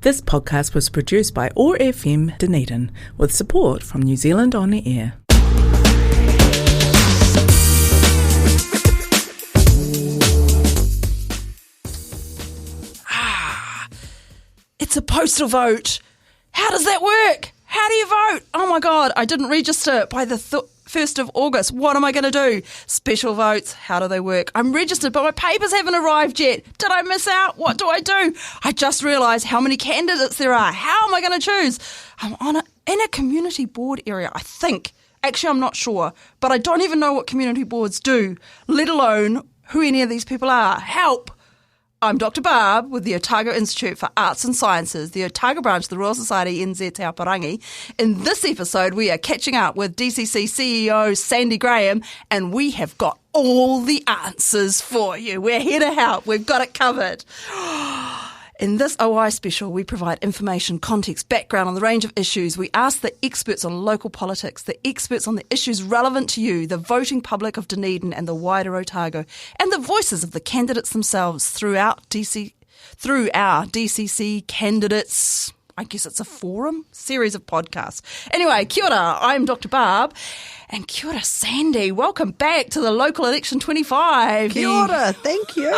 This podcast was produced by OAR FM Dunedin with support from New Zealand On Air. It's a postal vote. How does that work? How do you vote? Oh my God, I didn't register by the 1st of August. What am I going to do? Special votes, how do they work? I'm registered, but my papers haven't arrived yet. Did I miss out? What do I do? I just realised how many candidates there are. How am I going to choose? I'm in a community board area, I think. Actually, I'm not sure, but I don't even know what community boards do, let alone who any of these people are. Help! I'm Dr. Barb with the Otago Institute for Arts and Sciences, the Otago branch of the Royal Society NZ Te Aoparangi. In this episode, we are catching up with DCC CEO Sandy Graham, and we have got all the answers for you. We're here to help. We've got it covered. In this OI special, we provide information, context, background on the range of issues. We ask the experts on local politics, the experts on the issues relevant to you, the voting public of Dunedin and the wider Otago, and the voices of the candidates themselves through our DCC candidates. I guess it's a forum, series of podcasts. Anyway, kia ora, I'm Dr. Barb. And kia ora, Sandy. Welcome back to the Local Election 25. Kia ora, thank you.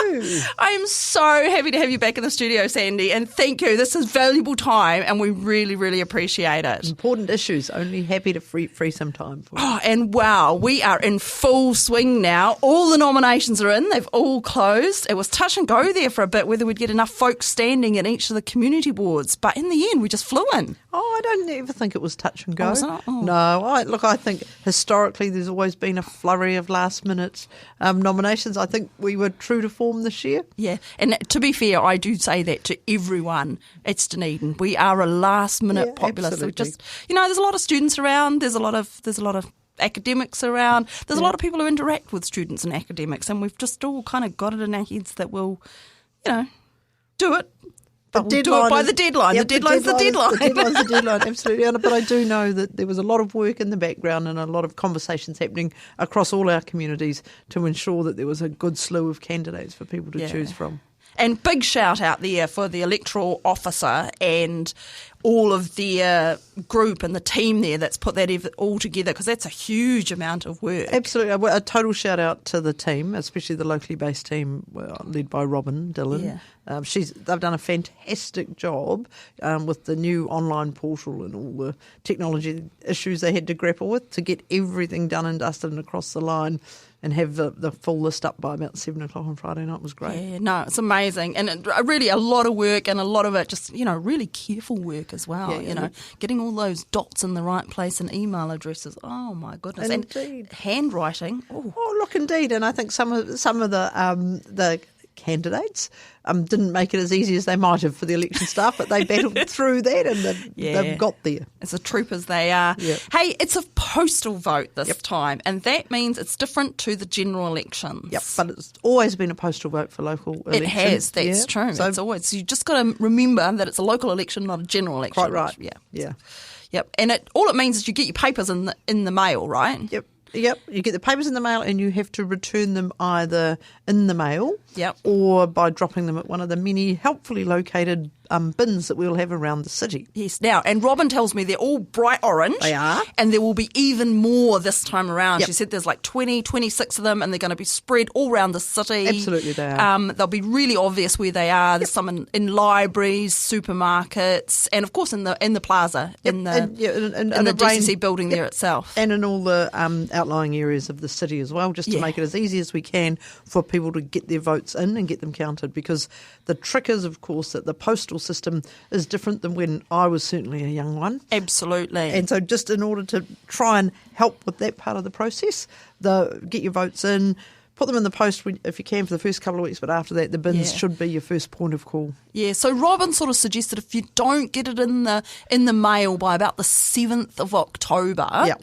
I am so happy to have you back in the studio, Sandy, and thank you. This is valuable time, and we really, really appreciate it. Important issues. Only happy to free some time for it. Oh, and wow, we are in full swing now. All the nominations are in. They've all closed. It was touch and go there for a bit, whether we'd get enough folks standing in each of the community boards. But in the end, we just flew in. Oh, I don't ever think it was touch and go. Oh, was it not? Oh. No, I think historically there's always been a flurry of last-minute nominations. I think we were true to form this year. Yeah, and to be fair, I do say that to everyone. It's Dunedin. We are a last-minute populace. So just, there's a lot of students around. There's a lot of academics around. There's a lot of people who interact with students and academics, and we've just all kind of got it in our heads that we'll, do it. But we'll do it by the deadline. Yep, the deadline's the deadline. The deadline's the deadline, absolutely. But I do know that there was a lot of work in the background and a lot of conversations happening across all our communities to ensure that there was a good slew of candidates for people to choose from. And big shout out there for the electoral officer and all of their group and the team there that's put that all together, because that's a huge amount of work. Absolutely. A total shout out to the team, especially the locally based team led by Robin Dillon. Yeah. They've done a fantastic job with the new online portal and all the technology issues they had to grapple with to get everything done and dusted and across the line and have the full list up by about 7 o'clock on Friday night. Was great. Yeah, no, it's amazing. And really a lot of work, and a lot of it just, really careful work as well. Getting all those dots in the right place and email addresses. Oh, my goodness. And handwriting. Ooh. Oh, look, indeed. And I think some of the candidates didn't make it as easy as they might have for the election staff, but they battled through that and they've got there. As the troopers they are. Yep. Hey, it's a postal vote this time, and that means it's different to the general elections. Yep, but it's always been a postal vote for local elections. It has, that's true. So, it's always, you just got to remember that it's a local election, not a general election. Quite right. Yeah. Yep. And all it means is you get your papers in the mail, right? Yep, you get the papers in the mail and you have to return them either in the mail or by dropping them at one of the many helpfully located bins that we'll have around the city. Yes, now, and Robin tells me they're all bright orange. They are. And there will be even more this time around. Yep. She said there's like 26 of them, and they're going to be spread all around the city. Absolutely they are. They'll be really obvious where they are. There's some in libraries, supermarkets, and of course in the plaza, in the DCC building there itself. And in all the outlying areas of the city as well, just to make it as easy as we can for people to get their votes in and get them counted, because the trick is, of course, that the postal system is different than when I was certainly a young one. Absolutely. And so just in order to try and help with that part of the process, get your votes in, put them in the post if you can for the first couple of weeks, but after that the bins should be your first point of call. Yeah, so Robin sort of suggested if you don't get it in the mail by about the 7th of October,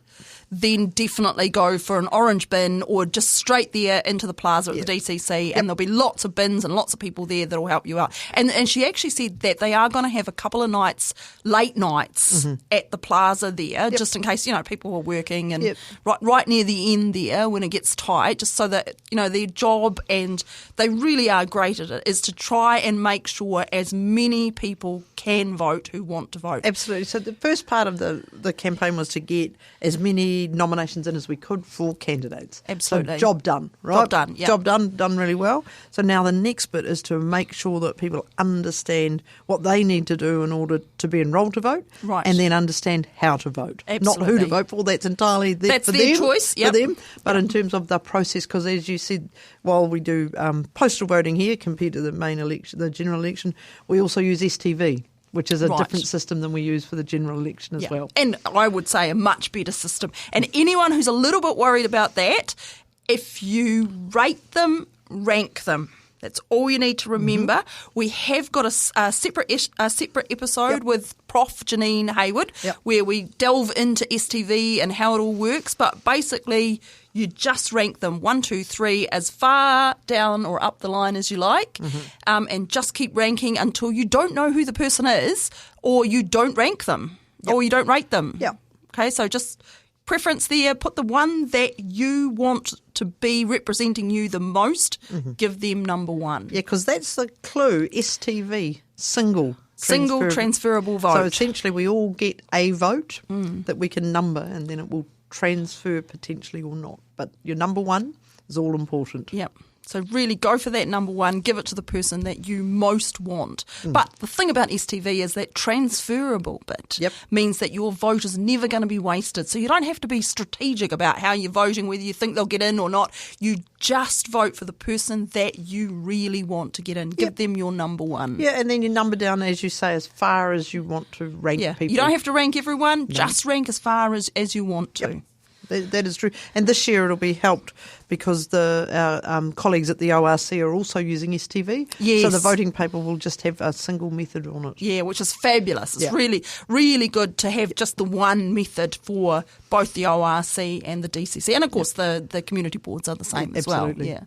then definitely go for an orange bin or just straight there into the plaza at the DCC, and there'll be lots of bins and lots of people there that'll help you out. And she actually said that they are going to have a couple of nights, late nights at the plaza there, just in case, people are working and right near the end there when it gets tight, just so that, their job, and they really are great at it, is to try and make sure sure as many people can vote who want to vote. Absolutely. So the first part of the campaign was to get as many nominations in as we could for candidates. Absolutely. So job done, right? Job done, yeah. Job done really well. So now the next bit is to make sure that people understand what they need to do in order to be enrolled to vote, Right. and then understand how to vote. Absolutely. Not who to vote for, that's entirely That's for their them, choice, yep. for them, but in terms of the process, because as you said, while we do postal voting here compared to the main election, the general election, we also use STV, which is a Right. different system than we use for the general election as well. And I would say a much better system. And anyone who's a little bit worried about that, if you rate them, rank them. That's all you need to remember. Mm-hmm. We have got a separate episode Yep. with Prof. Janine Hayward Yep. where we delve into STV and how it all works. But basically, you just rank them 1, 2, 3 as far down or up the line as you like, Mm-hmm. and just keep ranking until you don't know who the person is, or you don't rank them, or you don't rate them. Yep. Okay, so just preference there, put the one that you want to be representing you the most, give them number one. Yeah, because that's the clue, STV, single Transferable vote. So essentially we all get a vote that we can number, and then it will transfer potentially or not. But your number one is all important. Yep. So really go for that number one, give it to the person that you most want. But the thing about STV is that transferable bit Yep. means that your vote is never going to be wasted. So you don't have to be strategic about how you're voting, whether you think they'll get in or not. You just vote for the person that you really want to get in. Give them your number one. Yeah, and then you number down, as you say, as far as you want to rank Yeah. people. You don't have to rank everyone, just rank as far as you want to. Yep. That is true. And this year it'll be helped because our colleagues at the ORC are also using STV. Yes. So the voting paper will just have a single method on it. Yeah, which is fabulous. It's Yeah. really, really good to have just the one method for both the ORC and the DCC. And, of course, the community boards are the same as well. Absolutely. Yeah.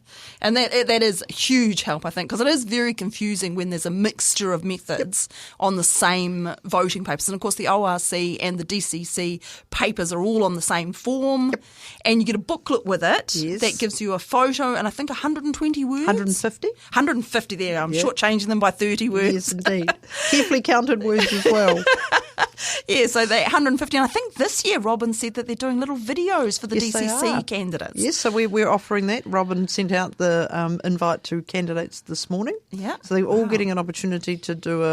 And that is a huge help, I think, because it is very confusing when there's a mixture of methods on the same voting papers. And, of course, the ORC and the DCC papers are all on the same form. And you get a booklet with it that gives you a photo and I think 120 words. 150? 150 there. I'm Yeah. shortchanging them by 30 words. Yes, indeed. Carefully counted words as well. Yeah, so they 150. And I think this year Robin said that they're doing little videos for the Yes, they DCC are. candidates. Yes, so we're offering that. Robin sent out the invite to candidates this morning. Yeah. So they're all getting an opportunity to do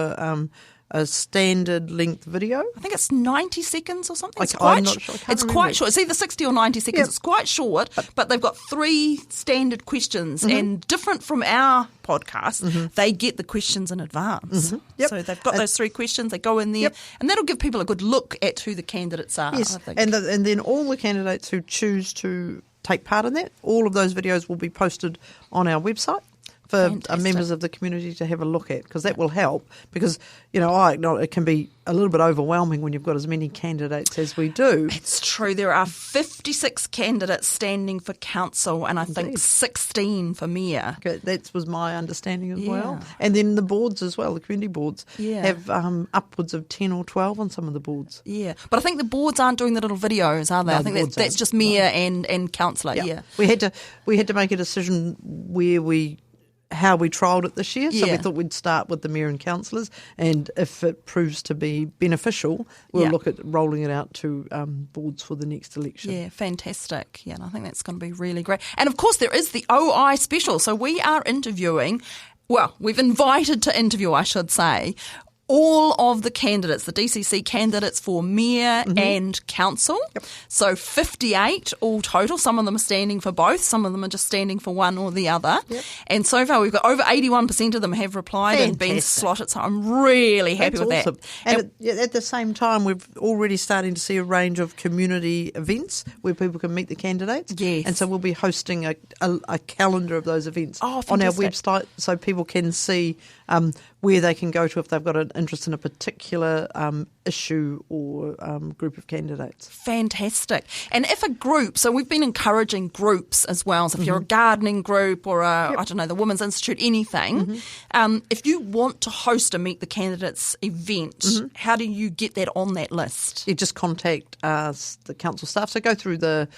a standard length video. I think it's 90 seconds or something. It's I'm quite not short. sure. I can't It's remember. quite short. It's either 60 or 90 seconds. Yep. It's quite short, but they've got 3 standard questions. Mm-hmm. And different from our podcast, they get the questions in advance. Yep. So they've got those 3 questions. They go in there, and that'll give people a good look at who the candidates are, Yes, I think. and then all the candidates who choose to take part in that, all of those videos will be posted on our website for Fantastic. members of the community to have a look at, because that will help. Because, I acknowledge it can be a little bit overwhelming when you've got as many candidates as we do. It's true. There are 56 candidates standing for council and I think Indeed. 16 for mayor. Okay, that was my understanding as well. Yeah. And then the boards as well, the community boards, Yeah. have upwards of 10 or 12 on some of the boards. Yeah, but I think the boards aren't doing the little videos, are they? No, I think the that's, boards that's aren't. just mayor and councillor. Yeah. We had to make a decision how we trialled it this year. So we Yeah. thought we'd start with the mayor and councillors, and if it proves to be beneficial, we'll Yeah. look at rolling it out to boards for the next election. Yeah, fantastic. Yeah, and I think that's going to be really great. And of course, there is the OI special. So we are interviewing, we've invited to interview, I should say, all of the candidates, the DCC candidates for mayor and council. Yep. So 58 all total. Some of them are standing for both. Some of them are just standing for one or the other. Yep. And so far, we've got over 81% of them have replied and been Fantastic. slotted. So I'm really happy That's with awesome. that. And at the same time, we've already starting to see a range of community events where people can meet the candidates. Yes. And so we'll be hosting a calendar of those events Oh, on our fantastic. website, so people can see where they can go to if they've got an interest in a particular issue or group of candidates. Fantastic. And if a group, so we've been encouraging groups as well, so if you're a gardening group or I don't know, the Women's Institute, anything, if you want to host a Meet the Candidates event, how do you get that on that list? You just contact the council staff. So go through the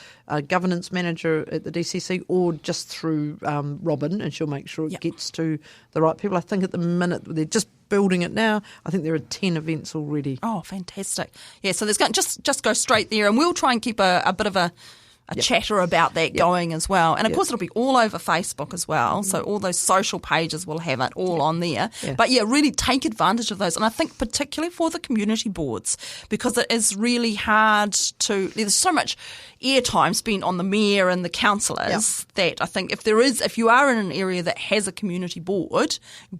governance manager at the DCC or just through Robin, and she'll make sure it gets to the right people. I think at the minute they're just building it now. I think there are 10 events already. Oh, fantastic. Yeah, so there's going just go straight there, and we'll try and keep a bit of a chatter about that going as well. And of course it'll be all over Facebook as well, so all those social pages will have it all on there. But really take advantage of those, and I think particularly for the community boards, because it is really hard there's so much airtime spent on the mayor and the councillors that I think if you are in an area that has a community board,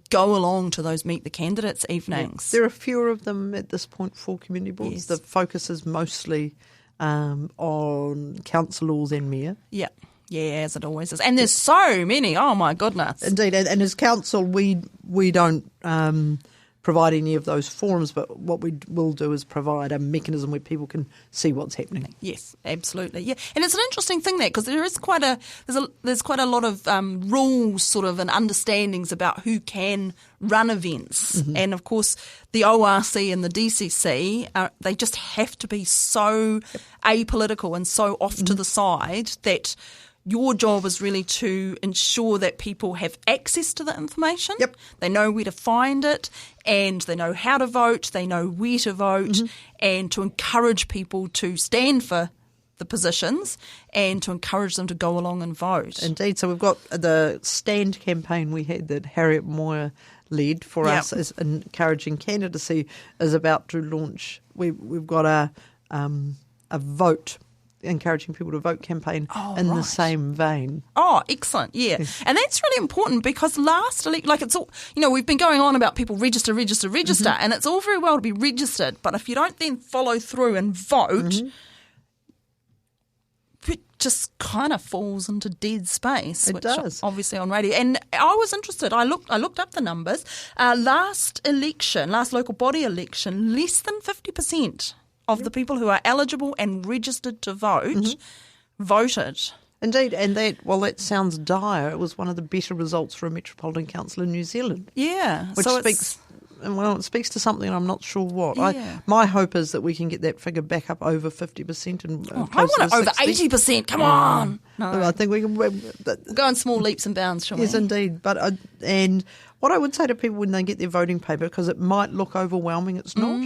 go along to those Meet the Candidates evenings. There are fewer of them at this point for community boards. Yes. The focus is mostly on councillors and mayor. Yeah, as it always is. And there's so many. Oh, my goodness. Indeed. And as council, we don't provide any of those forums, but what we will do is provide a mechanism where people can see what's happening. Yes, absolutely. Yeah, and it's an interesting thing there, because there's quite a lot of rules sort of and understandings about who can run events, and of course the ORC and the DCC they just have to be so apolitical and so off to the side that your job is really to ensure that people have access to the information. Yep. They know where to find it, and they know how to vote, they know where to vote, and to encourage people to stand for the positions and to encourage them to go along and vote. Indeed. So we've got the stand campaign we had that Harriet Moyer led for us as encouraging candidacy is about to launch. We've got a vote, encouraging people to vote campaign the same vein. Oh, excellent. Yeah. And that's really important, because it's all, we've been going on about people register, and it's all very well to be registered, but if you don't then follow through and vote, it just kind of falls into dead space. It does. Obviously on radio. And I was interested. I looked up the numbers. Last local body election, less than 50% of the people who are eligible and registered to vote voted. Indeed, and that sounds dire. It was one of the better results for a metropolitan council in New Zealand. Yeah. Which it speaks to something I'm not sure what. Yeah. My hope is that we can get that figure back up over 50% and I want it over 80%. Come on. No. I think we can We'll go in small leaps and bounds, shall we? Yes, indeed. But and what I would say to people when they get their voting paper, because it might look overwhelming, it's not.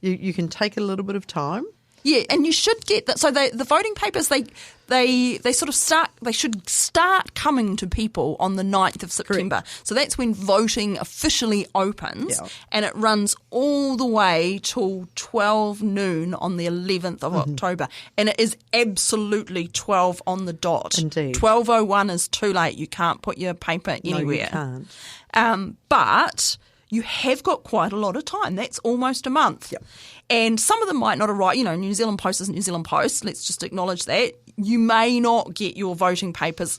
You can take a little bit of time. Yeah, and you should get that. So the voting papers, they sort of should start coming to people on the 9th of September. Correct. So that's when voting officially opens, and it runs all the way till 12 noon on the 11th of October. And it is absolutely 12 on the dot. Indeed. 12:01 is too late. You can't put your paper anywhere. No, you can't. But you have got quite a lot of time. That's almost a month. Yep. And some of them might not arrive. New Zealand Post isn't New Zealand Post. Let's just acknowledge that. You may not get your voting papers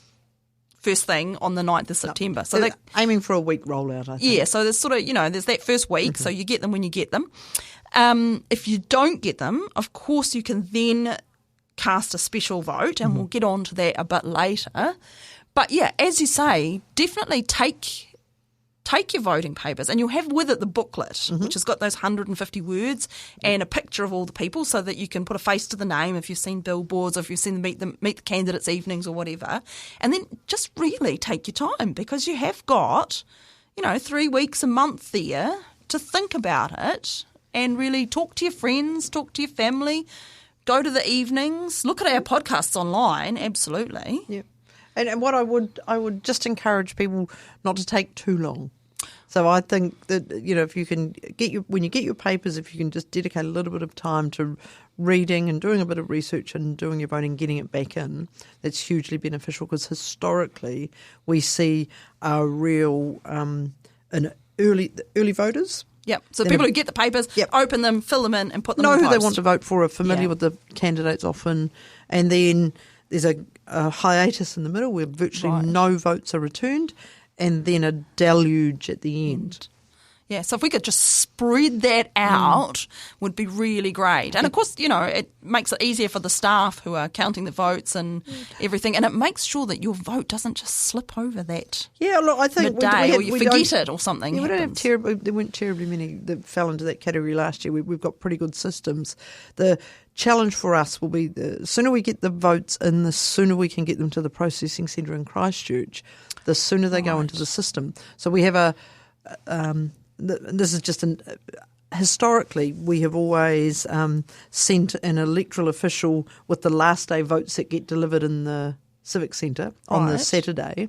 first thing on the 9th of September. So they're aiming for a week rollout, I think. Yeah, so there's sort of, there's that first week, so you get them when you get them. If you don't get them, of course you can then cast a special vote, and we'll get on to that a bit later. But yeah, as you say, definitely take your voting papers, and you'll have with it the booklet, which has got those 150 words and a picture of all the people, so that you can put a face to the name if you've seen billboards or if you've seen the Meet the Candidates evenings or whatever. And then just really take your time, because you have got, 3 weeks, a month there to think about it and really talk to your friends, talk to your family, go to the evenings, look at our podcasts online, absolutely. Yeah. And what I would just encourage people not to take too long. So I think that, if you can when you get your papers, if you can just dedicate a little bit of time to reading and doing a bit of research and doing your voting, getting it back in, that's hugely beneficial, because historically we see a real early voters. Yep. So people who get the papers, open them, fill them in, and put them know in the who post. They want to vote for, are familiar with the candidates often, and then there's a hiatus in the middle where virtually no votes are returned, and then a deluge at the end. Yeah, so if we could just spread that out, would be really great. And of course, it makes it easier for the staff who are counting the votes and everything, and it makes sure that your vote doesn't just slip over that look, I think midday or you forget it or something. Yeah, there weren't terribly many that fell into that category last year. We've got pretty good systems. The challenge for us will be the sooner we get the votes in, the sooner we can get them to the processing centre in Christchurch, the sooner they go into the system. So we have this is just historically, we have always sent an electoral official with the last day votes that get delivered in the Civic Centre on the Saturday.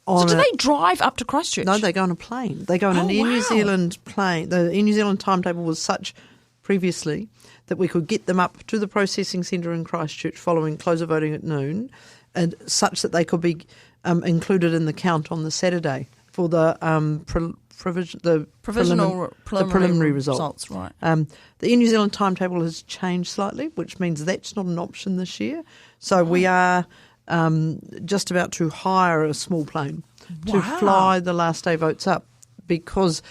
So do they drive up to Christchurch? No, they go on a plane. They go on an Air New Zealand plane. The Air New Zealand timetable was such previously that we could get them up to the processing centre in Christchurch following close of voting at noon, and such that they could be included in the count on the Saturday for the preliminary results. Right. The Air New Zealand timetable has changed slightly, which means that's not an option this year. So we are just about to hire a small plane to fly the last day votes up, because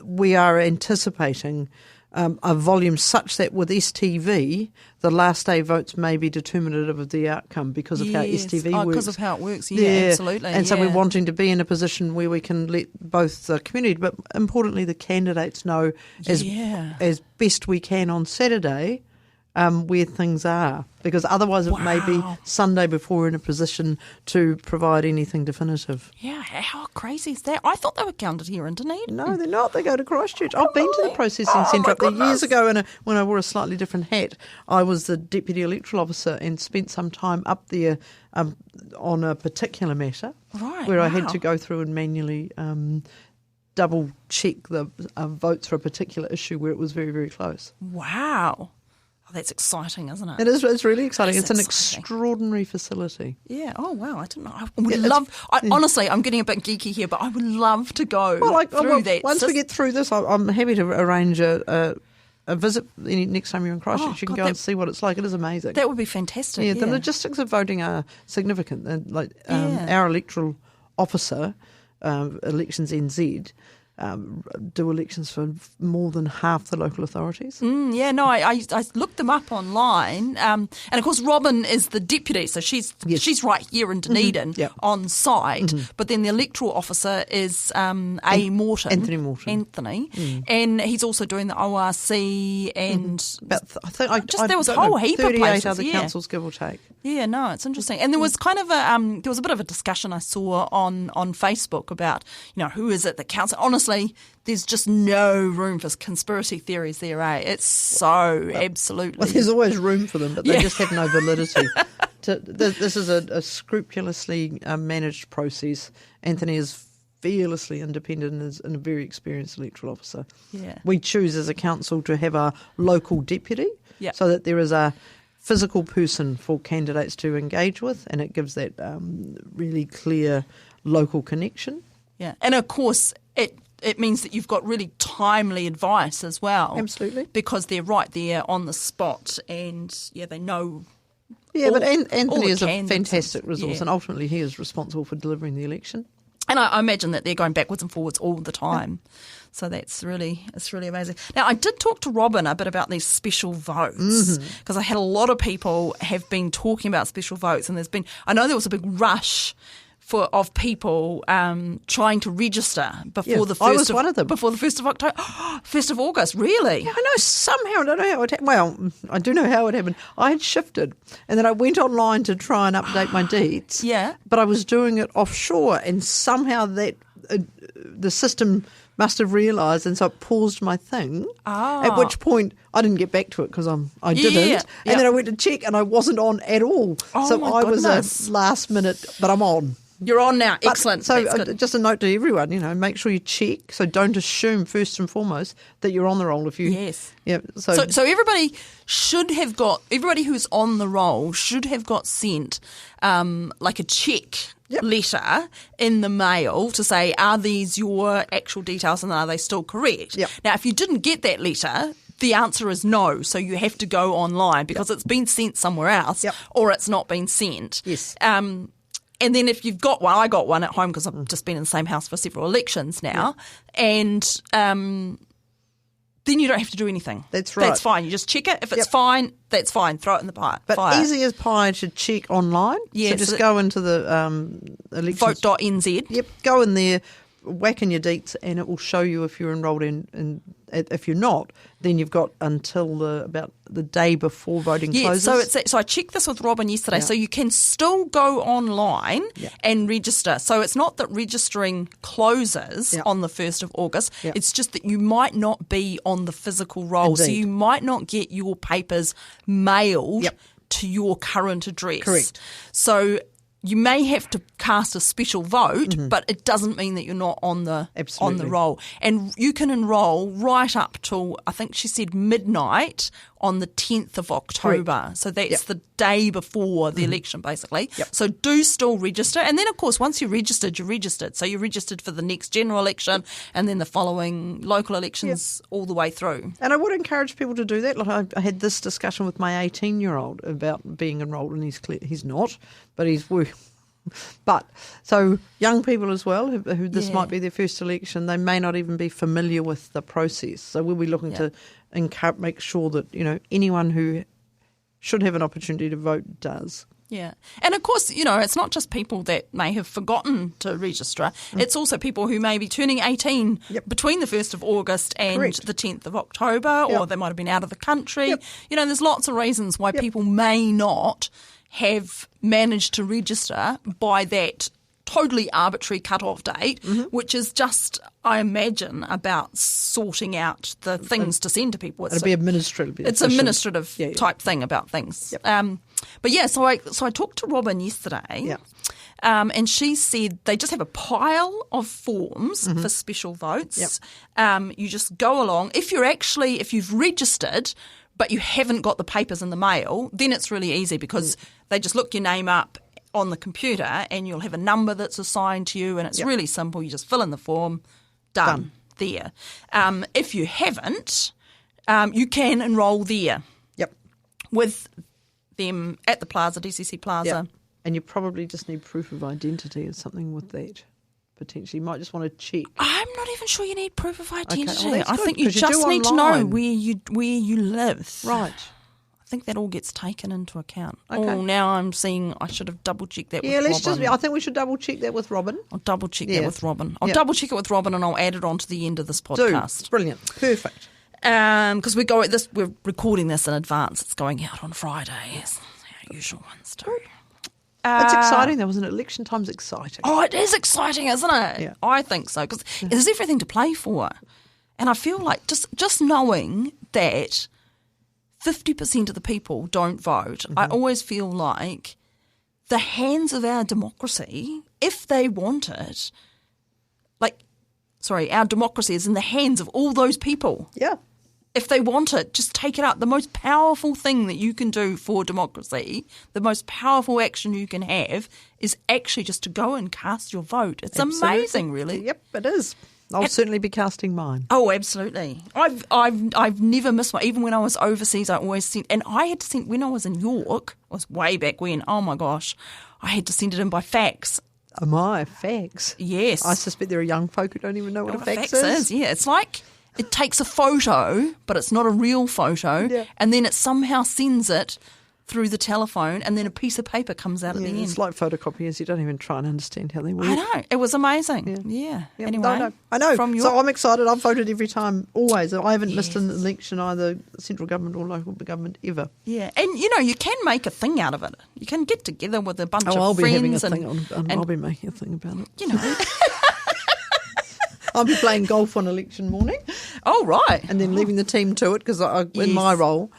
we are anticipating a volume such that with STV, the last day votes may be determinative of the outcome because of how STV works. Because of how it works, absolutely. And so we're wanting to be in a position where we can let both the community, but importantly the candidates, know as best we can on Saturday where things are, because otherwise it may be Sunday before we're in a position to provide anything definitive. Yeah, how crazy is that? I thought they were counted here in Dunedin. No, they're not. They go to Christchurch. I've been to the processing centre up there years ago when I wore a slightly different hat. I was the Deputy Electoral Officer and spent some time up there on a particular matter where I had to go through and manually double check the votes for a particular issue where it was very, very close. Wow. That's exciting, isn't it? It is. It's really exciting. It's an extraordinary facility. Yeah. Oh, wow. I didn't know. I would love. Honestly, I'm getting a bit geeky here, but I would love to go through that. Once we get through this, I'm happy to arrange a visit next time you're in Christchurch. You can go and see what it's like. It is amazing. That would be fantastic. Yeah. The logistics of voting are significant. Our electoral officer, Elections NZ, do elections for more than half the local authorities. I looked them up online, and of course Robin is the deputy, so she's right here in Dunedin on site. But then the electoral officer is Anthony Morton, and he's also doing the ORC and there was a whole heap of places. 38 other councils, give or take. Yeah, no, it's interesting. And there was kind of a bit of a discussion I saw on Facebook about, who is it that counts? Honestly, there's just no room for conspiracy theories there, eh? It's absolutely. Well, there's always room for them, but they just have no validity. This is a scrupulously managed process. Anthony is fearlessly independent and is a very experienced electoral officer. Yeah. We choose as a council to have a local deputy so that there is a physical person for candidates to engage with, and it gives that really clear local connection. Yeah, and of course it means that you've got really timely advice as well. Absolutely. Because they're right there on the spot and, they know. Yeah, but Anthony is a fantastic resource and ultimately he is responsible for delivering the election. And I imagine that they're going backwards and forwards all the time. So it's really amazing. Now, I did talk to Robin a bit about these special votes because I had a lot of people have been talking about special votes, and I know there was a big rush of people trying to register before the 1st I was one of them. Before the 1st of October. 1st of August, really? Yeah, I know somehow, I don't know how it happened. Well, I do know how it happened. I had shifted and then I went online to try and update my dates. Yeah. But I was doing it offshore and somehow that the system must have realised, and so it paused my thing. At which point I didn't get back to it because I didn't. And then I went to check and I wasn't on at all. So I was a last minute, but I'm on. You're on now. Excellent. So just a note to everyone, make sure you check. So don't assume first and foremost that you're on the roll if you. Yes. Yeah. So everybody everybody who's on the roll should have got sent like a check letter in the mail to say, are these your actual details and are they still correct? Yep. Now, if you didn't get that letter, the answer is no. So you have to go online because it's been sent somewhere else or it's not been sent. Yes. And then if you've got one, I got one at home because I've just been in the same house for several elections now. And then you don't have to do anything. That's right. That's fine. You just check it. If it's fine, that's fine. Throw it in the fire. But easy as pie to check online. Yeah, so just go into the elections. Vote.nz. Yep, go in there, whack in your deets, and it will show you if you're enrolled in. If you're not, then you've got until about the day before voting closes. So I checked this with Robin yesterday. Yeah. So you can still go online and register. So it's not that registering closes on the 1st of August. Yeah. It's just that you might not be on the physical roll. Indeed. So you might not get your papers mailed to your current address. Correct. So you may have to cast a special vote, but it doesn't mean that you're not on the roll. And you can enrol right up till, I think she said, midnight on the 10th of October. Correct. So that's the day before the election, basically. Yep. So do still register. And then, of course, once you're registered, you're registered. So you're registered for the next general election and then the following local elections all the way through. And I would encourage people to do that. Like I had this discussion with my 18-year-old about being enrolled, and he's not, but he's working. But so young people as well, who this might be their first election, they may not even be familiar with the process. So we'll be looking to make sure that anyone who should have an opportunity to vote does. Yeah. And of course, it's not just people that may have forgotten to register. It's also people who may be turning 18 between the 1st of August and the 10th of October, or they might have been out of the country. Yep. There's lots of reasons why people may not have managed to register by that totally arbitrary cut-off date, which is just, I imagine, about sorting out the things to send to people. It'll be administrative. It's administrative type thing about things. Yep. So I talked to Robin yesterday, and she said they just have a pile of forms for special votes. Yep. You just go along. If you've registered but you haven't got the papers in the mail, then it's really easy because they just look your name up on the computer and you'll have a number that's assigned to you, and it's really simple. You just fill in the form, done. There. If you haven't, you can enrol there. Yep. With them at the plaza, DCC Plaza. Yep. And you probably just need proof of identity or something with that. Potentially, you might just want to check. I'm not even sure you need proof of identity. Okay, I think you just need to know where you live. Right. I think that all gets taken into account. Okay. Oh, now I'm seeing I should have double checked that with Robin. I think we should double check that with Robin. I'll double check that with Robin. I'll double check it with Robin, and I'll add it on to the end of this podcast. Brilliant. Perfect. Because we're recording this in advance. It's going out on Friday, as our usual ones do. It's exciting though, isn't it? Election time's exciting. Oh, it is exciting, isn't it? Yeah. I think so, because there's everything to play for. And I feel like just knowing that 50% of the people don't vote, I always feel like the hands of our democracy, if they want it, our democracy is in the hands of all those people. Yeah. If they want it, just take it up. The most powerful thing that you can do for democracy, the most powerful action you can have, is actually just to go and cast your vote. It's amazing, really. Yep, it is. I'll certainly be casting mine. Oh, absolutely. I've never missed one. Even when I was overseas, I always sent, and I had to send, when I was in York, it was way back when, oh my gosh, I had to send it in by fax. Oh my, fax? Yes. I suspect there are young folk who don't even know what a fax is. Yeah, it's like it takes a photo, but it's not a real photo, and then it somehow sends it through the telephone, and then a piece of paper comes out at the end. It's like photocopiers. You don't even try and understand how they work. I know. It was amazing. Yeah. Anyway. I know. So I'm excited. I've voted every time, always. I haven't missed an election, either central government or local government, ever. Yeah. And, you can make a thing out of it. You can get together with a bunch of I'll be friends. Having a thing I'll be making a thing about it. I'll be playing golf on election morning. Oh, right. And then leaving the team to it, because in my role.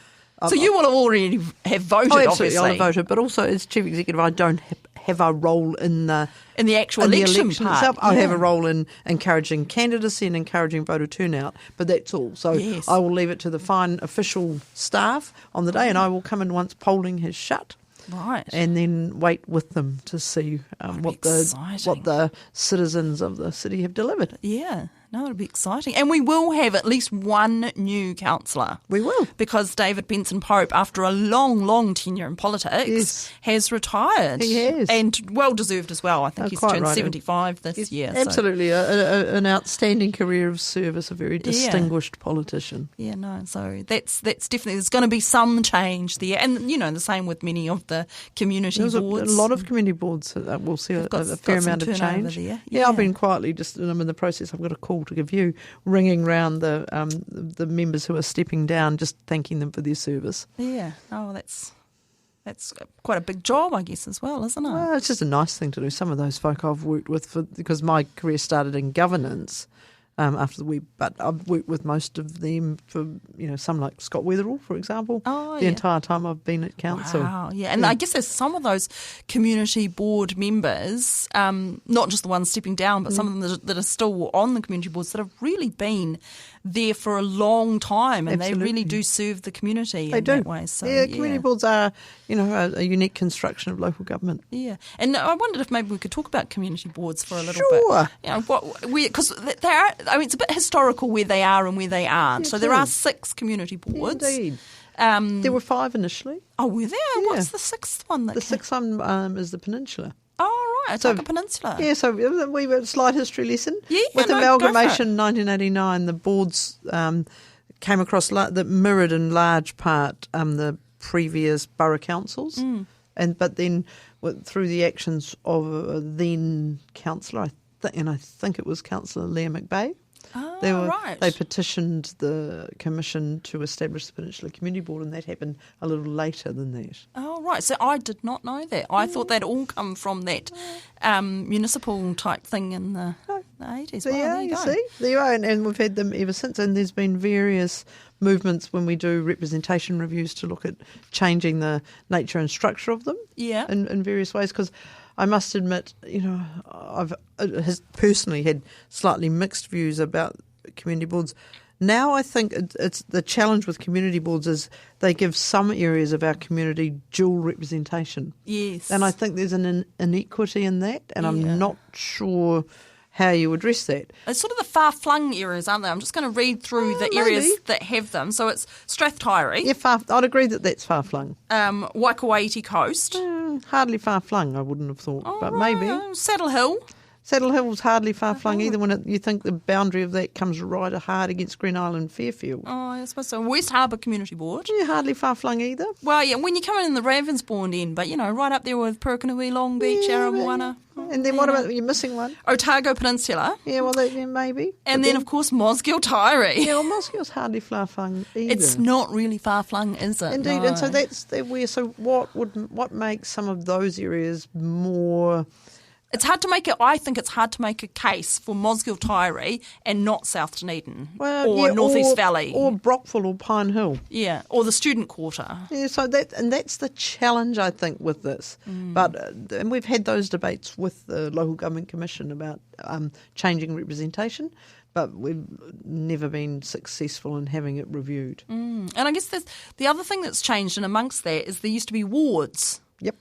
So you will already have voted, absolutely, obviously. I'll have voted, but also as chief executive, I don't have a role in the actual election part. Itself. I have a role in encouraging candidacy and encouraging voter turnout, but that's all. So I will leave it to the fine official staff on the day, and I will come in once polling has shut. Right. And then wait with them to see what the citizens of the city have delivered. Yeah. No, it'll be exciting. And we will have at least one new councillor. We will. Because David Benson Pope, after a long, long tenure in politics, has retired. He has. And well-deserved as well. I think he's turned 75 this year. Absolutely. An outstanding career of service, a very distinguished politician. Yeah, no. So that's definitely, there's going to be some change there. And, the same with many of the community boards. A lot of community boards will see a fair amount of change. There. Yeah, I've been quietly I'm in the process. I've got a call to give you, ringing round the members who are stepping down, just thanking them for their service. Yeah. Oh, that's quite a big job, I guess, as well, isn't it? Well, it's just a nice thing to do. Some of those folk I've worked with, because my career started in governance. But I've worked with most of them for, some like Scott Weatherall, for example, the entire time I've been at council. Wow, yeah. And I guess there's some of those community board members, not just the ones stepping down, but some of them that are still on the community boards that have really been there for a long time, and Absolutely. they really do serve the community They in do. that way. So, community boards are, a unique construction of local government. Yeah, and I wondered if maybe we could talk about community boards for a little Sure. bit. Because they are. I mean, it's a bit historical where they are and where they aren't. Yeah, so there are 6 community boards. Indeed. There were 5 initially. Oh, were there? Yeah. What's the 6th one? The 6th one is the Peninsula. Oh, right. Otago Peninsula. Yeah, so we were a slight history lesson. Yeah, With no, amalgamation in 1989, the boards came across that mirrored in large part the previous borough councils. But then through the actions of a then councillor, I think it was Councillor Leah McBay, right. They petitioned the Commission to establish the Peninsula Community Board, and that happened a little later than that. Oh, right. So I did not know that. I thought that all come from that municipal type thing in the 80s. There you see. There you are, and we've had them ever since, and there's been various movements when we do representation reviews to look at changing the nature and structure of them in various ways, because I must admit, I've personally had slightly mixed views about community boards. Now I think it's the challenge with community boards is they give some areas of our community dual representation. Yes. And I think there's an inequity in that, and I'm not sure how you address that. It's sort of the far-flung areas, aren't they? I'm just going to read through the areas that have them. So it's Strathtyre. Yeah, I'd agree that's far-flung. Waikawaiti Coast. Hardly far-flung, I wouldn't have thought, but right. maybe. Saddle Hill. Saddle Hill's hardly far-flung either when you think the boundary of that comes right hard against Green Island Fairfield. Oh, I suppose so. West Harbour Community Board. Yeah, hardly far-flung either. Well, yeah, when you come in the Ravensbourne end, but, right up there with Purukanui, Long Beach, Aramoana. And then what about, you're missing one? Otago Peninsula. Yeah, well, maybe. And then, of course, Mosgiel-Tyre. Yeah, well, Mosgill's hardly far-flung either. It's not really far-flung, is it? Indeed, no. and so that's where. So what makes some of those areas more? It's hard to make it. I think it's hard to make a case for Mosgiel-Tyre and not South Dunedin or North East Valley or Brockville or Pine Hill. Yeah, or the Student Quarter. Yeah, so that's the challenge I think with this. But and we've had those debates with the Local Government Commission about changing representation, but we've never been successful in having it reviewed. And I guess the other thing that's changed in amongst that is there used to be wards. Yep.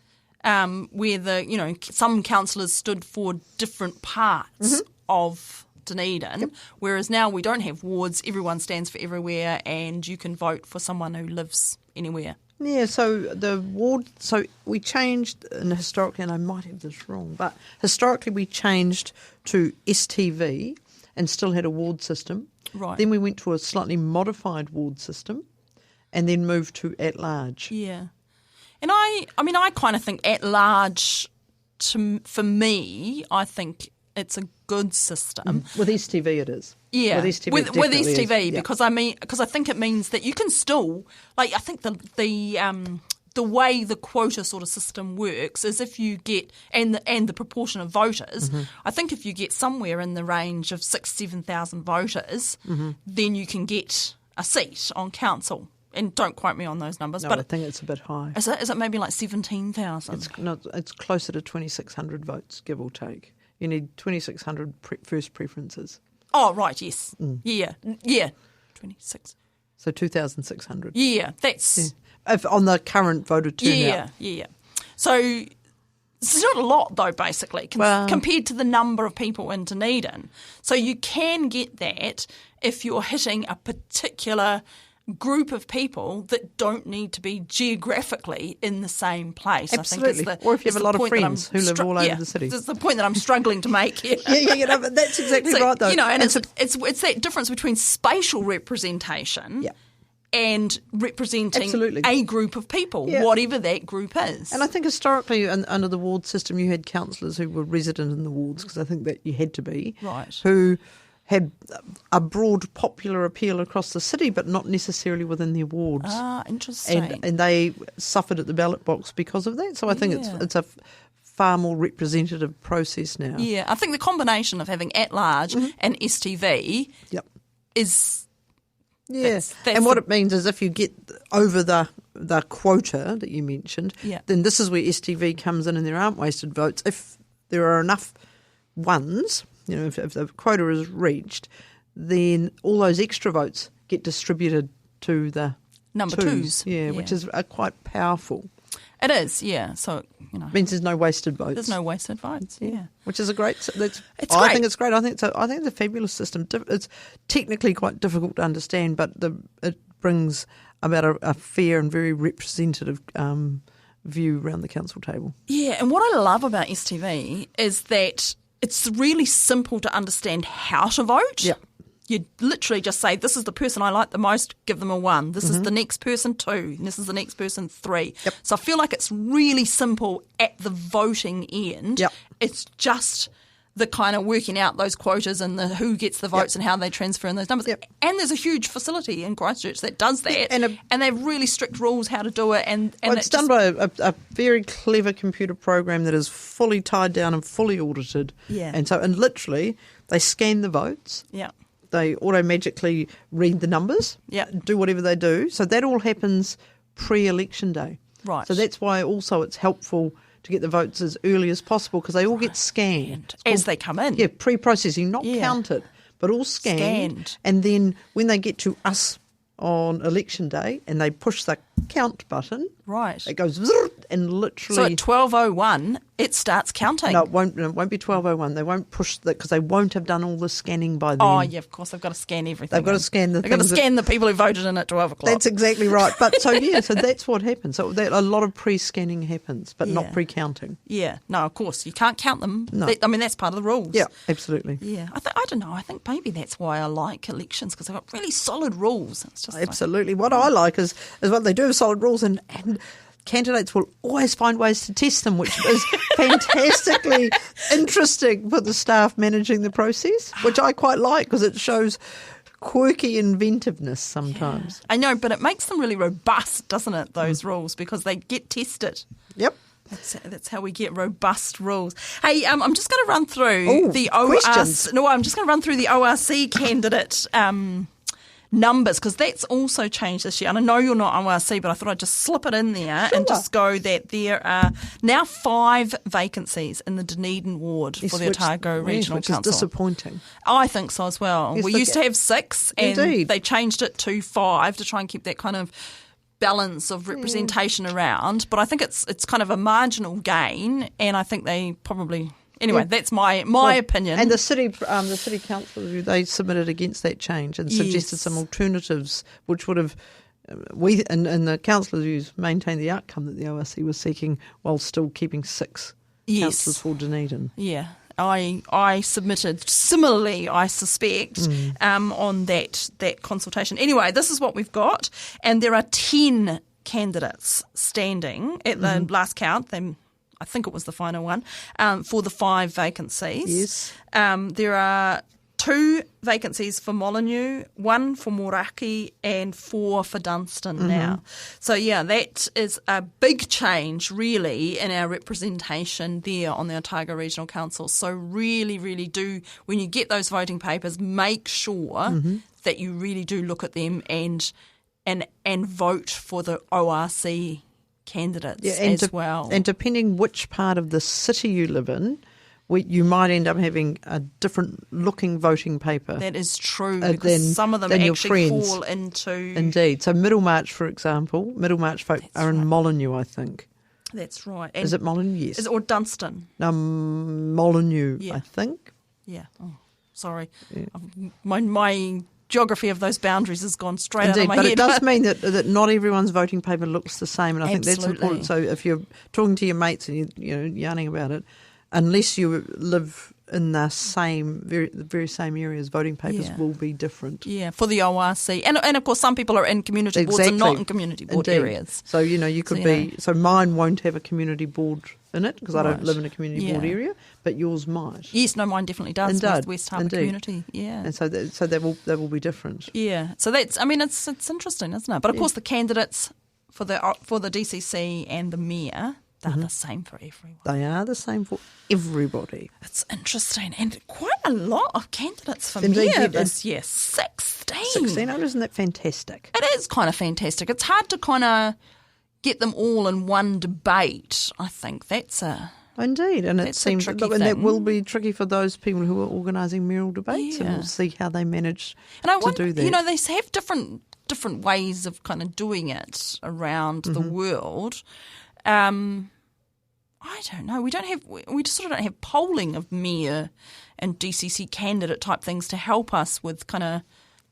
Where some councillors stood for different parts of Dunedin, whereas now we don't have wards. Everyone stands for everywhere, and you can vote for someone who lives anywhere. Yeah, so the ward. So we changed historically, and I might have this wrong, but historically we changed to STV and still had a ward system. Right. Then we went to a slightly modified ward system, and then moved to at large. Yeah. And I kind of think at large, for me, I think it's a good system. With STV it is. Yeah, with STV, with STV is. because I think it means that you can still, I think the way the quota sort of system works is if you get and the proportion of voters, I think if you get somewhere in the range of 6,000-7,000 voters, then you can get a seat on council. And don't quote me on those numbers. No, but I think it's a bit high. Is it maybe like 17,000? It's closer to 2,600 votes, give or take. You need 2,600 first preferences. Oh, right, yes. Yeah, 26. So 2,600. Yeah, that's... If on the current voter turnout. Yeah. So It's not a lot, though, basically, Well- compared to the number of people in Dunedin. So you can get that if you're hitting a particular group of people that don't need to be geographically in the same place. Absolutely. I think it's Or if you have it's a lot the of point that friends I'm who live all over the city. That's the point that I'm struggling to make here. Yeah, but that's exactly right, though. You know, and it's that difference between spatial representation and representing Absolutely. a group of people, whatever that group is. And I think historically, under the ward system, you had councillors who were resident in the wards, because I think that you had to be, Right. who had a broad popular appeal across the city, but not necessarily within their wards. Ah, interesting. And they suffered at the ballot box because of that. So I think it's a far more representative process now. Yeah, I think the combination of having at-large and STV Yep. is... Yeah, That's and what the- it means is if you get over the quota that you mentioned, then this is where STV comes in, and there aren't wasted votes. If there are enough ones, you know, if the quota is reached, then all those extra votes get distributed to the Number twos. Yeah, which is quite powerful. It is, yeah. So, you know, It means there's no wasted votes. there's no wasted votes, yeah. Which is a great. It's I great. think it's great. I think it's a fabulous system. It's technically quite difficult to understand, but it brings about a fair and very representative view around the council table. Yeah, and what I love about STV is that it's really simple to understand how to vote. Yeah. You literally just say, this is the person I like the most, give them a 1. This is the next person 2. And this is the next person 3. Yep. So I feel like it's really simple at the voting end. Yep. It's just the kind of working out those quotas and the who gets the votes and how they transfer in those numbers. Yep. And there's a huge facility in Christchurch that does that. Yeah, and they have really strict rules how to do it. And It's done by a very clever computer program that is fully tied down and fully audited. Yeah. And literally they scan the votes. Yeah. They auto-magically read the numbers, do whatever they do. So that all happens pre-election day. Right. So that's why also it's helpful to get the votes as early as possible, because they all get scanned. As they come in. Yeah, pre-processing, not Yeah. counted, but all scanned. And then when they get to us on election day and they push the count button, Right. it goes zzzz, and literally... So at 12:01, it starts counting. No, it won't be 12:01. They won't push that because they won't have done all the scanning by then. Oh, yeah, of course. They've got to scan everything. They've got to scan the They've got to things that- scan the people who voted in at 12 o'clock. That's exactly right. But so that's what happens. So a lot of pre-scanning happens, but not pre-counting. Yeah. No, of course. You can't count them. No. That's part of the rules. Yeah, absolutely. Yeah. I don't know. I think maybe that's why I like elections, because they've got really solid rules. It's just Absolutely. What I like is what they do have solid rules, and candidates will always find ways to test them, which is fantastically interesting for the staff managing the process, which I quite like because it shows quirky inventiveness sometimes. I know, but it makes them really robust, doesn't it, those rules, because they get tested. Yep. That's how we get robust rules. Hey, I'm just going to run through the questions. ORC. No, I'm just going to run through the ORC candidate numbers, because that's also changed this year. And I know you're not ORC, but I thought I'd just slip it in there and just go that there are now 5 vacancies in the Dunedin ward for the Otago Regional which Council. is disappointing. I think so as well. Yes, We used to have 6, and Indeed. they changed it to 5 to try and keep that kind of balance of representation around. But I think it's kind of a marginal gain, and I think they probably... Anyway, that's my opinion. And the city council, they submitted against that change and suggested some alternatives, which would have and the councillors' views maintained the outcome that the ORC was seeking, while still keeping 6 councillors for Dunedin. Yeah. I submitted similarly, I suspect, on that consultation. Anyway, this is what we've got, and there are 10 candidates standing at the last count. I think it was the final one, for the 5 vacancies. Yes. There are 2 vacancies for Molyneux, 1 for Moraki, and 4 for Dunstan now. So, yeah, that is a big change, really, in our representation there on the Otago Regional Council. So really, really do, when you get those voting papers, make sure that you really do look at them and vote for the ORC candidates as well. And depending which part of the city you live in, you might end up having a different looking voting paper. That is true, because some of them actually fall into... Indeed. So Middlemarch, for example, Middlemarch folk are in Molyneux, I think. That's right. Is it Molyneux? Yes. Or Dunstan? Molyneux, Yeah. I think. Yeah. Oh, sorry. Yeah. My geography of those boundaries has gone straight out Indeed, of my but head. it does mean that not everyone's voting paper looks the same, and I think that's Absolutely. important. So if you're talking to your mates and you're yarning about it, unless you live in the very same areas, voting papers will be different. Yeah, for the ORC. And of course, some people are in community boards and not in community board areas. So, you could so mine won't have a community board in it because I don't live in a community board area, but yours might. Yes, no, mine definitely does with West Harbour Community. Yeah. And so they will be different. Yeah. So that's, it's interesting, isn't it? But of course, the candidates for the DCC and the mayor, they're the same for everyone. They are the same for everybody. It's interesting. And quite a lot of candidates for Indeed, mayor this year. 16. 16, isn't that fantastic? It is kind of fantastic. It's hard to kind of get them all in one debate. I think that's Indeed, and it seems tricky and that thing. will be tricky for those people who are organising mayoral debates, and we'll see how they manage to do that. They have different ways of kind of doing it around the world. I don't know. We just sort of don't have polling of mayor and DCC candidate type things to help us with kind of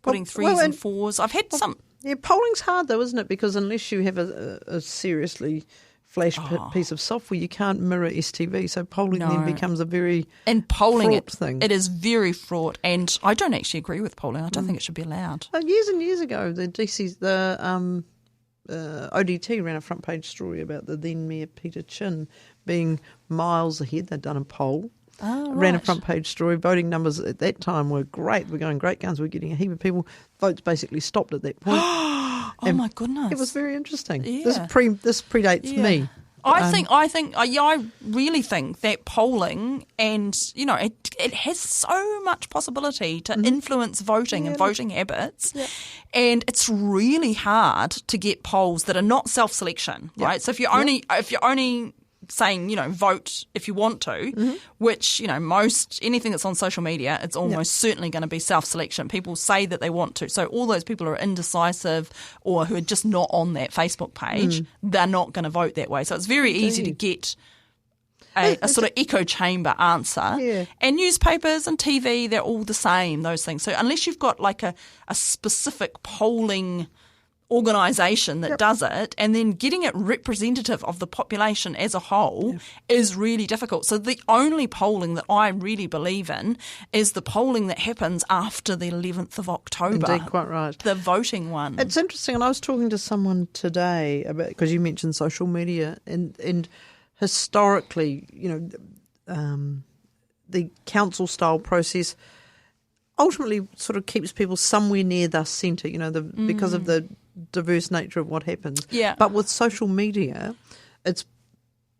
putting threes and fours. I've had some. Yeah, polling's hard though, isn't it? Because unless you have a seriously flash piece of software, you can't mirror STV. So polling then becomes a very fraught thing. It is very fraught, and I don't actually agree with polling. I don't think it should be allowed. Years and years ago, the ODT ran a front page story about the then Mayor Peter Chin being miles ahead. They'd done a poll. Ran a front page story. Voting numbers at that time were great. We're going great guns. We're getting a heap of people. Votes basically stopped at that point. Oh my goodness! It was very interesting. Yeah. This predates me. I really think that polling and it has so much possibility to influence voting and voting habits, and it's really hard to get polls that are not self-selection, right? So if you're only saying, vote if you want to, which, anything that's on social media, it's almost certainly going to be self-selection. People say that they want to. So all those people who are indecisive or who are just not on that Facebook page, they're not going to vote that way. So it's very easy to get a sort of echo chamber answer. Yeah. And newspapers and TV, they're all the same, those things. So unless you've got like a specific polling organisation that does it, and then getting it representative of the population as a whole is really difficult. So the only polling that I really believe in is the polling that happens after the 11th of October. Indeed, quite right. The voting one. It's interesting, and I was talking to someone today about, because you mentioned social media, and historically, the council style process ultimately sort of keeps people somewhere near the centre, because of the diverse nature of what happens. Yeah. But with social media, it's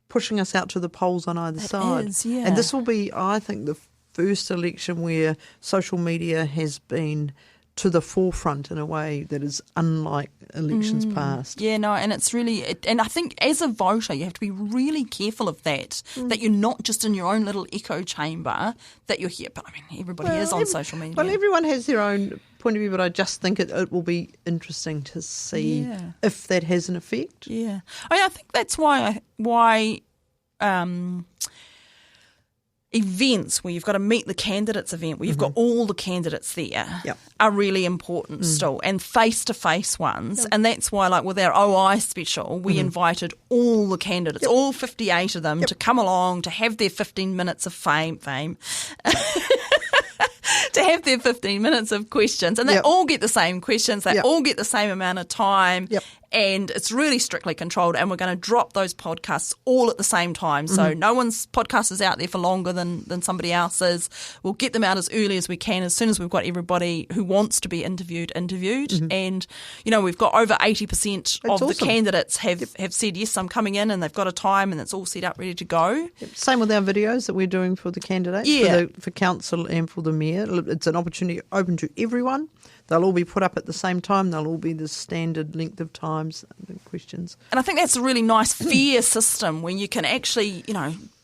pushing us out to the polls on either side. Is, yeah. And this will be, I think, the first election where social media has been to the forefront in a way that is unlike elections past. Yeah, no, and it's really, and I think as a voter, you have to be really careful of that, that you're not just in your own little echo chamber, that you're here. But I mean, everybody is on social media. Well, everyone has their own point of view, but I just think it will be interesting to see if that has an effect. Yeah. I think that's why events where you've got to meet the candidates event, where you've got all the candidates there, are really important still, and face-to-face ones. And that's why, like with our OI special, we invited all the candidates, all 58 of them, to come along, to have their 15 minutes of fame. To have their 15 minutes of questions. And they all get the same questions. They all get the same amount of time. And it's really strictly controlled. And we're going to drop those podcasts all at the same time. So no one's podcast is out there for longer than somebody else's. We'll get them out as early as we can, as soon as we've got everybody who wants to be interviewed. And, we've got over 80% of the candidates have said, yes, I'm coming in, and they've got a time, and it's all set up, ready to go. Same with our videos that we're doing for the candidates, for council and for the mayor. It's an opportunity open to everyone. They'll all be put up at the same time. They'll all be the standard length of times, the questions. And I think that's a really nice, fair system where you can actually,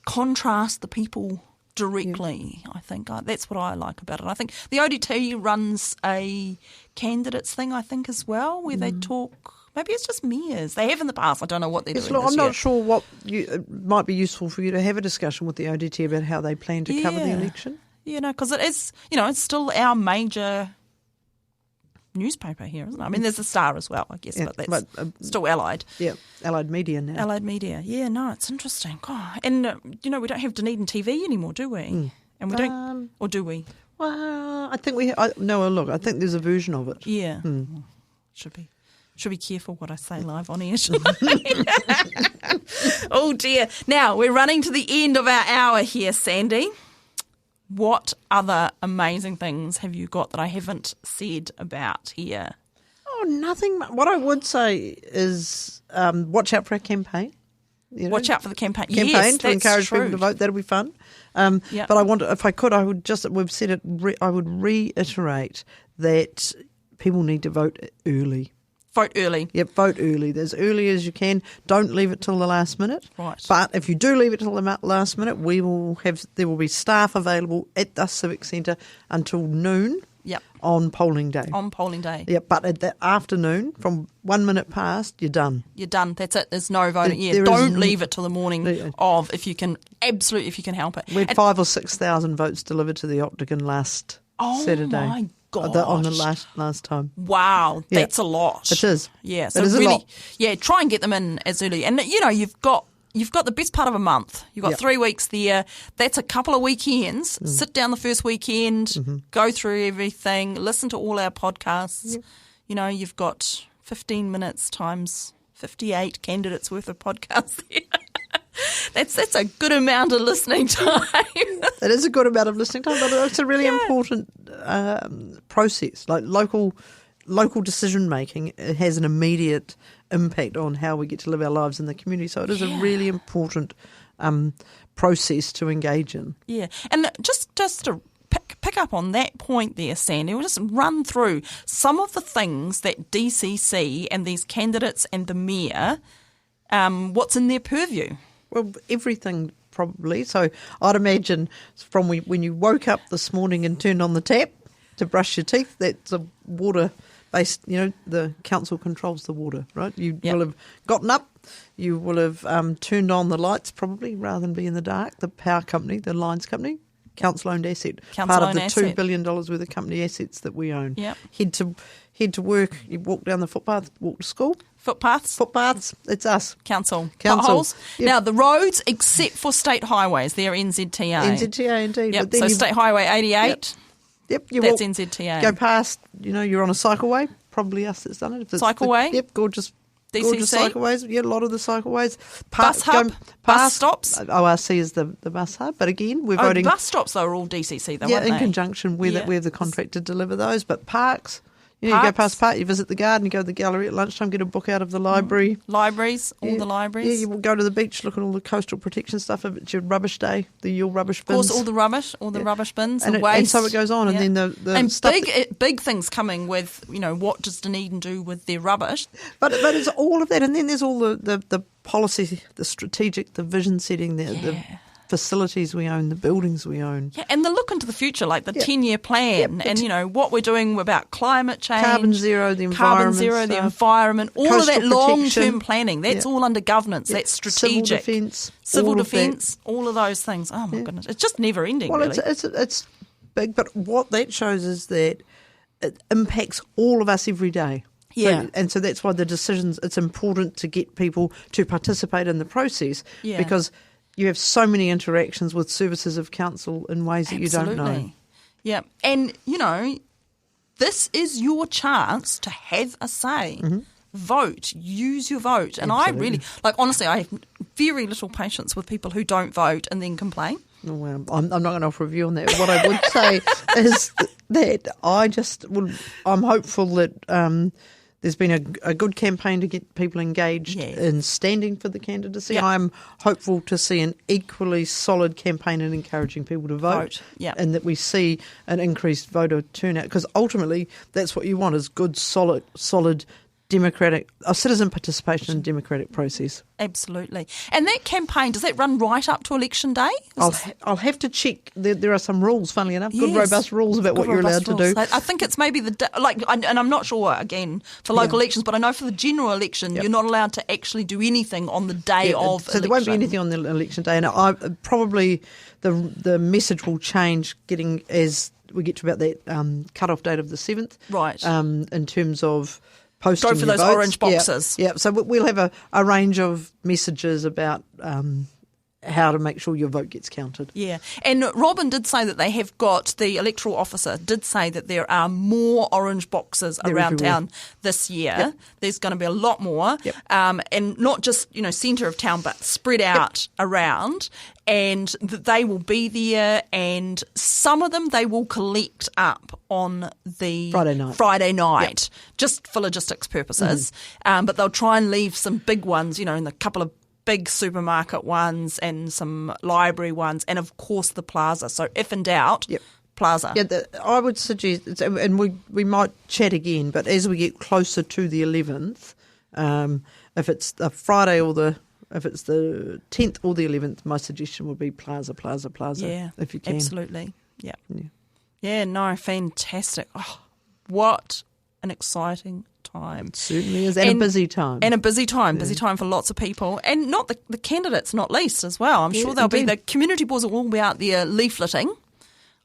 contrast the people directly. I think that's what I like about it. I think the ODT runs a candidates thing, I think, as well, where they talk Maybe it's just mayors. They have in the past. I don't know what they're doing Look, this I'm year. not sure it might be useful for you to have a discussion with the ODT about how they plan to cover the election. Yeah, no, because it is, it's still our major newspaper here, isn't it? I mean, there's the Star as well, I guess, but that's still Allied. Yeah, Allied Media now. Allied Media. Yeah, no, it's interesting. God. And, we don't have Dunedin TV anymore, do we? And we don't, or do we? Well, I think look, I think there's a version of it. Yeah. Should be careful what I say live on air, shouldn't I? Oh, dear. Now, we're running to the end of our hour here, Sandy. What other amazing things have you got that I haven't said about here? Oh, nothing. What I would say is watch out for our campaign. Watch out for the campaign. Campaign yes, to encourage people to vote. That'll be fun. Yep. But if I could, I would we've said it, I would reiterate that people need to vote early. Vote early. Yep, vote early. As early as you can. Don't leave it till the last minute. Right. But if you do leave it till the last minute, there will be staff available at the Civic Centre until noon. Yep. On polling day. Yep, but at the afternoon, from 1 minute past, you're done. You're done. That's it. There's no voting. Don't leave it till the morning of, if you can help it. We had 5,000 or 6,000 votes delivered to the Octagon last Saturday. Oh my gosh. On the last time. Wow, that's a lot. It is. Yeah, so it is really, a lot. Yeah, try and get them in as early. And you've got the best part of a month. You've got 3 weeks there. That's a couple of weekends. Sit down the first weekend, go through everything, listen to all our podcasts. Yep. You've got 15 minutes times 58 candidates worth of podcasts there. That's a good amount of listening time. It is a good amount of listening time, but it's a really important process. Like local decision making, it has an immediate impact on how we get to live our lives in the community. So it is a really important process to engage in. Yeah, and just to pick up on that point there, Sandy, we'll just run through some of the things that DCC and these candidates and the mayor, what's in their purview. Well, everything probably. So I'd imagine from when you woke up this morning and turned on the tap to brush your teeth, that's a water-based, the council controls the water, right? You will have gotten up, you will have turned on the lights probably rather than be in the dark. The power company, the lines company, council-owned asset, part of the $2 billion worth of company assets that we own. Yep. Head to work, you walk down the footpath, walk to school. Footpaths, it's us. Council. Potholes. Yep. Now, the roads, except for state highways, they're NZTA. NZTA, indeed. Yep. So State Highway 88, that's NZTA. Go past, you're on a cycleway, probably us that's done it. Cycleway? Yep, gorgeous DCC? Gorgeous cycleways. Yeah, a lot of the cycleways. Bus hub? Bus stops? ORC is the bus hub. But again, we're voting. Bus stops, though, are all DCC, though, aren't in they? conjunction with we have the contract to deliver those. But parks. You go past park, you visit the garden, you go to the gallery at lunchtime, get a book out of the library. Libraries, all the libraries. Yeah, you will go to the beach, look at all the coastal protection stuff. If it's your rubbish day, your rubbish bins. Of course, all the rubbish bins, and waste. And so it goes on. And then the stuff big things coming with, what does Dunedin do with their rubbish? But it's all of that. And then there's all the policy, the strategic, the vision setting, the facilities we own, the buildings we own. Yeah, and the look into the future, like the 10-year plan and, what we're doing about climate change. Carbon zero, the environment. All of that long-term planning. That's all under governance. That's strategic. Civil defence, all of those things. Oh, my goodness. It's just never ending, really. It's big, but what that shows is that it impacts all of us every day. Yeah. So that's why the decisions, it's important to get people to participate in the process because you have so many interactions with services of council in ways that you don't know. Yeah. And, this is your chance to have a say. Mm-hmm. Vote. Use your vote. And I really, honestly, I have very little patience with people who don't vote and then complain. Oh, well, I'm not going to offer a view on that. What I would say is that I'm hopeful that there's been a good campaign to get people engaged in standing for the candidacy. Yep. I'm hopeful to see an equally solid campaign in encouraging people to vote. And that we see an increased voter turnout, because ultimately that's what you want, is good, solid citizen participation in democratic process. Absolutely. And that campaign, does that run right up to election day? I'll have to check. There are some rules, funnily enough, good Yes. robust rules about what you're allowed to do. I think it's maybe and I'm not sure, again, for local elections, but I know for the general election, you're not allowed to actually do anything on the day of election. So there won't be anything on the election day. And probably the message will change getting as we get to about that cut-off date of the 7th. Right. In terms of posting Go for those votes. orange boxes. Yeah, so we'll have a range of messages about how to make sure your vote gets counted. Yeah, and Robin did say that they have got, the electoral officer did say that there are more orange boxes around everywhere. town this year. Yep. There's going to be a lot more, Yep. And not just, centre of town, but spread out around, and that they will be there, and some of them they will collect up on the Friday night. just for logistics purposes, but they'll try and leave some big ones, in a couple of big supermarket ones and some library ones, and of course the plaza. So if in doubt, plaza. Yeah, I would suggest, and we might chat again, but as we get closer to the 11th, if it's the Friday if it's the 10th or the 11th, my suggestion would be plaza, Yeah, if you can. absolutely. Yeah, no, fantastic. Oh, what an exciting time. It certainly is, and a busy time. And a busy time for lots of people. And not the candidates, not least, as well. I'm sure there'll be, the community boards will all be out there leafleting,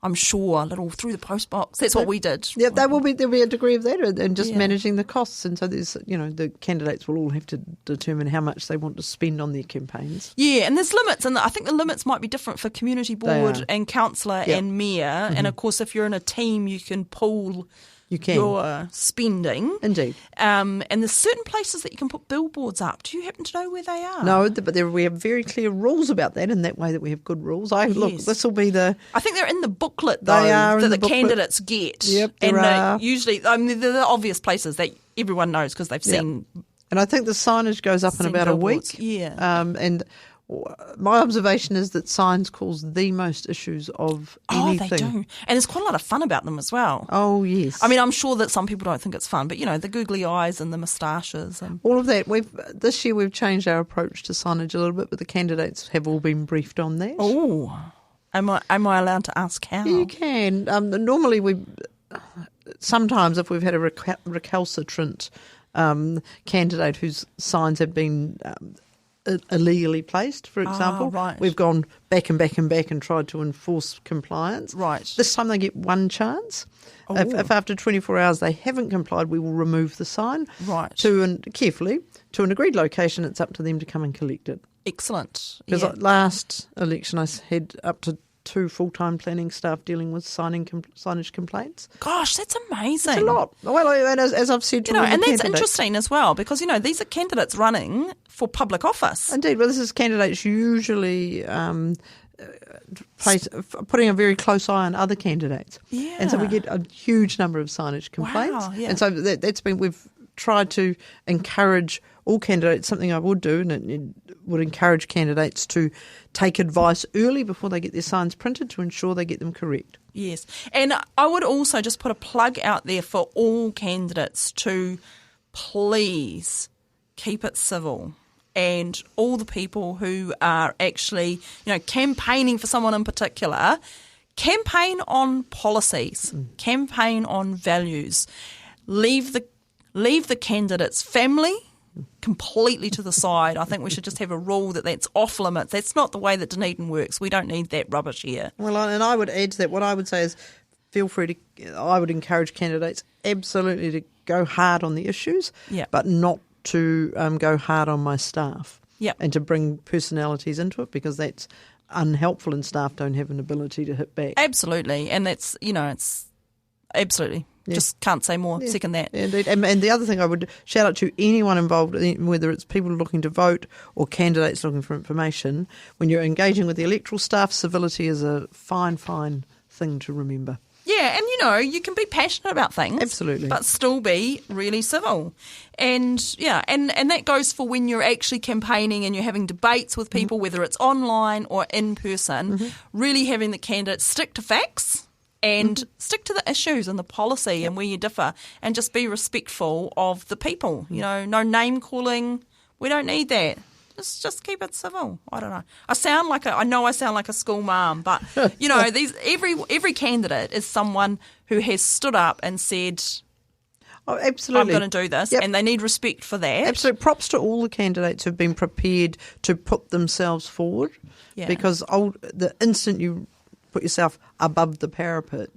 I'm sure, a little through the post box. That's what we did. Yeah, there'll be a degree of that, and just managing the costs. And so there's, the candidates will all have to determine how much they want to spend on their campaigns. Yeah, and there's limits, and I think the limits might be different for community board and councillor and mayor. And of course, if you're in a team, you can pool your spending. Indeed. And there's certain places that you can put billboards up. Do you happen to know where they are? No, but we have very clear rules about that, in that way that we have good rules. Look, this will be I think they're in the booklet, though, they are that in the booklet. Candidates get. Yep, there are. Usually, they're the obvious places that everyone knows because they've seen. And I think the signage goes up in about a week. Yeah. And my observation is that signs cause the most issues of anything. Oh, they do. And there's quite a lot of fun about them as well. Oh, yes. I mean, I'm sure that some people don't think it's fun, but, the googly eyes and the moustaches. And all of that. This year we've changed our approach to signage a little bit, but the candidates have all been briefed on that. Oh, am I allowed to ask how? You can. Normally sometimes if we've had a recalcitrant candidate whose signs have been illegally placed, for example, right. we've gone back and tried to enforce compliance. Right. This time they get one chance. If after 24 hours they haven't complied, we will remove the sign. Right. Carefully to an agreed location. It's up to them to come and collect it. Excellent. Because last election I had up to 2 full-time planning staff dealing with signage complaints. Gosh, that's amazing. It's a lot. Well, and as I've said to all the and that's candidates, interesting as well because, these are candidates running for public office. Indeed. Well, this is candidates usually putting a very close eye on other candidates. Yeah. And so we get a huge number of signage complaints. Wow, yeah. And so we've tried to encourage all candidates, something I would do, and it would encourage candidates to take advice early before they get their signs printed to ensure they get them correct. Yes. And I would also just put a plug out there for all candidates to please keep it civil. And all the people who are actually, campaigning for someone in particular, campaign on policies, campaign on values. Leave the candidate's family completely to the side. I think we should just have a rule that's off limits. That's not the way that Dunedin works. We don't need that rubbish here. Well, and I would add to that, what I would say is I would encourage candidates absolutely to go hard on the issues, but not to go hard on my staff. Yeah. And to bring personalities into it, because that's unhelpful and staff don't have an ability to hit back. Absolutely. And that's, it's absolutely. Yeah. Just can't say more. Yeah. Second that. Indeed. And the other thing I would shout out to anyone involved, whether it's people looking to vote or candidates looking for information, when you're engaging with the electoral staff, civility is a fine, fine thing to remember. Yeah, and you can be passionate about things. Absolutely. But still be really civil. And and that goes for when you're actually campaigning and you're having debates with people, whether it's online or in person, really having the candidates stick to facts and stick to the issues and the policy and where you differ, and just be respectful of the people. You know, no name calling. We don't need that. Just keep it civil. I don't know. I know I sound like a school mum, but you know, every candidate is someone who has stood up and said, "Oh, absolutely, I'm going to do this," and they need respect for that. Absolutely. Props to all the candidates who've been prepared to put themselves forward, because the instant you put yourself above the parapet,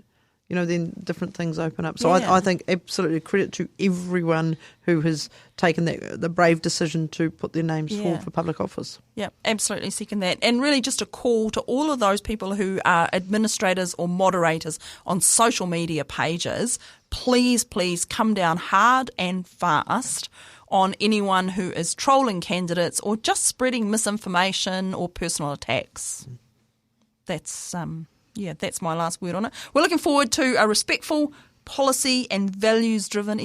you know, then different things open up. So I think absolutely credit to everyone who has taken the brave decision to put their names forward for public office. Yeah, absolutely second that. And really just a call to all of those people who are administrators or moderators on social media pages, please come down hard and fast on anyone who is trolling candidates or just spreading misinformation or personal attacks. That's that's my last word on it. We're looking forward to a respectful, policy and values-driven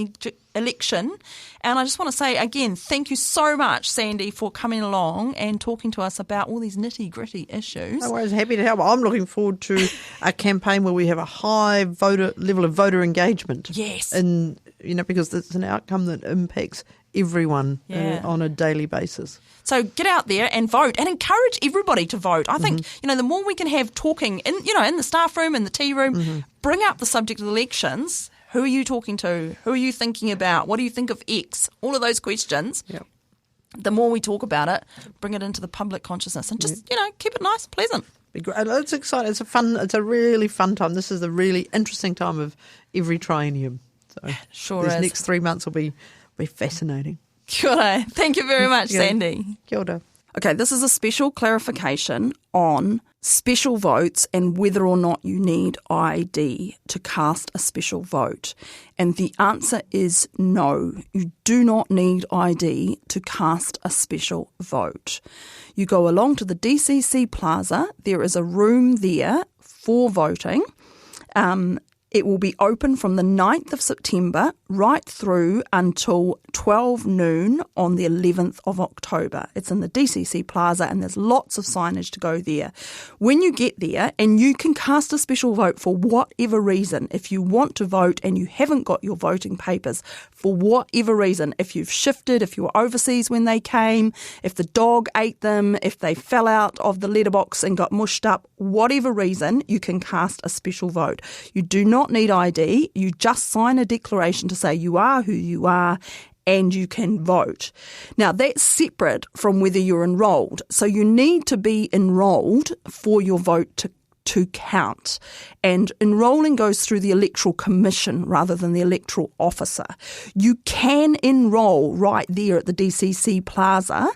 election. And I just want to say again, thank you so much, Sandy, for coming along and talking to us about all these nitty-gritty issues. I was happy to help. I'm looking forward to a campaign where we have a high level of voter engagement. Yes. And, you know, because it's an outcome that impacts everyone on a daily basis. So get out there and vote and encourage everybody to vote. I think, you know, the more we can have talking in the staff room, in the tea room, bring up the subject of elections. Who are you talking to? Who are you thinking about? What do you think of X? All of those questions. Yep. The more we talk about it, bring it into the public consciousness and just, keep it nice, pleasant. It's exciting. It's a really fun time. This is a really interesting time of every triennium. So sure these is. next 3 months will be fascinating. Kia ora. Thank you very much, Sandy. Kia ora. Okay, this is a special clarification on special votes and whether or not you need ID to cast a special vote. And the answer is no, you do not need ID to cast a special vote. You go along to the DCC Plaza. There is a room there for voting. It will be open from the 9th of September right through until 12 noon on the 11th of October. It's in the DCC Plaza and there's lots of signage to go there. When you get there, and you can cast a special vote for whatever reason, if you want to vote and you haven't got your voting papers for whatever reason, if you've shifted, if you were overseas when they came, if the dog ate them, if they fell out of the letterbox and got mushed up, whatever reason, you can cast a special vote. You do not need ID, you just sign a declaration to say you are who you are and you can vote. Now that's separate from whether you're enrolled. So you need to be enrolled for your vote to count. And enrolling goes through the Electoral Commission rather than the electoral officer. You can enroll right there at the DCC Plaza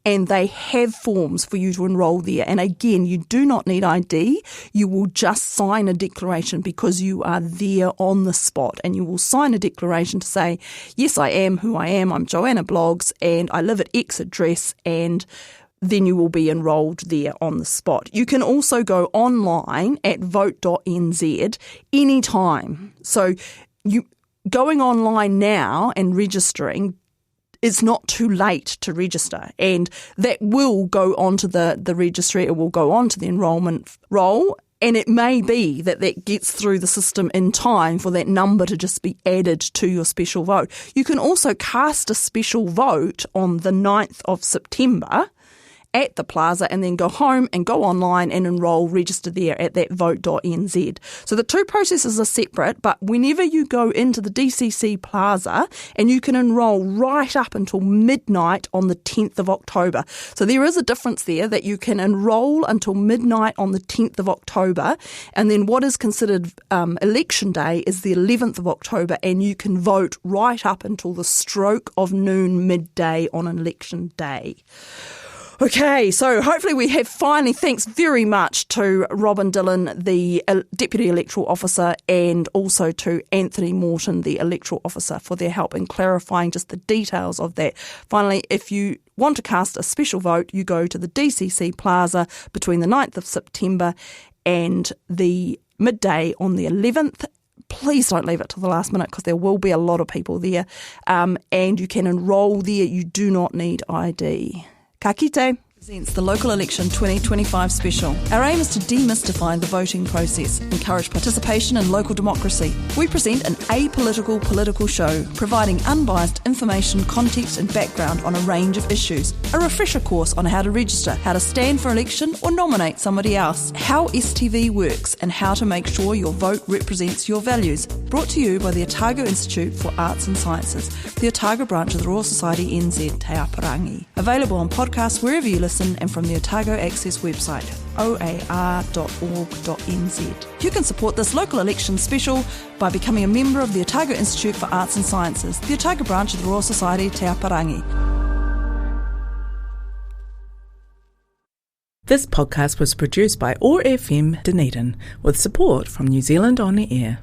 and they have forms for you to enrol there. And again, you do not need ID. You will just sign a declaration because you are there on the spot. And you will sign a declaration to say, yes, I am who I am. I'm Joanna Bloggs and I live at X address, and then you will be enrolled there on the spot. You can also go online at vote.nz anytime. So you going online now and registering, it's not too late to register, and that will go onto the registry. It will go onto the enrolment roll, and it may be that gets through the system in time for that number to just be added to your special vote. You can also cast a special vote on the 9th of September at the plaza and then go home and go online and enrol, register there at that vote.nz. So the two processes are separate, but whenever you go into the DCC Plaza, and you can enrol right up until midnight on the 10th of October. So there is a difference there that you can enrol until midnight on the 10th of October, and then what is considered election day is the 11th of October, and you can vote right up until the stroke of noon midday on election day. Okay, so hopefully we have finally, thanks very much to Robin Dillon, the Deputy Electoral Officer, and also to Anthony Morton, the Electoral Officer, for their help in clarifying just the details of that. Finally, if you want to cast a special vote, you go to the DCC Plaza between the 9th of September and the midday on the 11th. Please don't leave it till the last minute because there will be a lot of people there, and you can enrol there. You do not need ID. Ka kite. Presents the Local Election 2025 special. Our aim is to demystify the voting process, encourage participation in local democracy. We present an apolitical political show, providing unbiased information, context and background on a range of issues. A refresher course on how to register, how to stand for election or nominate somebody else, how STV works and how to make sure your vote represents your values. Brought to you by the Otago Institute for Arts and Sciences, the Otago branch of the Royal Society NZ Te Aparangi. Available on podcasts wherever you listen and from the Otago Access website, oar.org.nz. You can support this local election special by becoming a member of the Otago Institute for Arts and Sciences, the Otago branch of the Royal Society Te Aparangi. This podcast was produced by OAR FM Dunedin with support from New Zealand On the Air.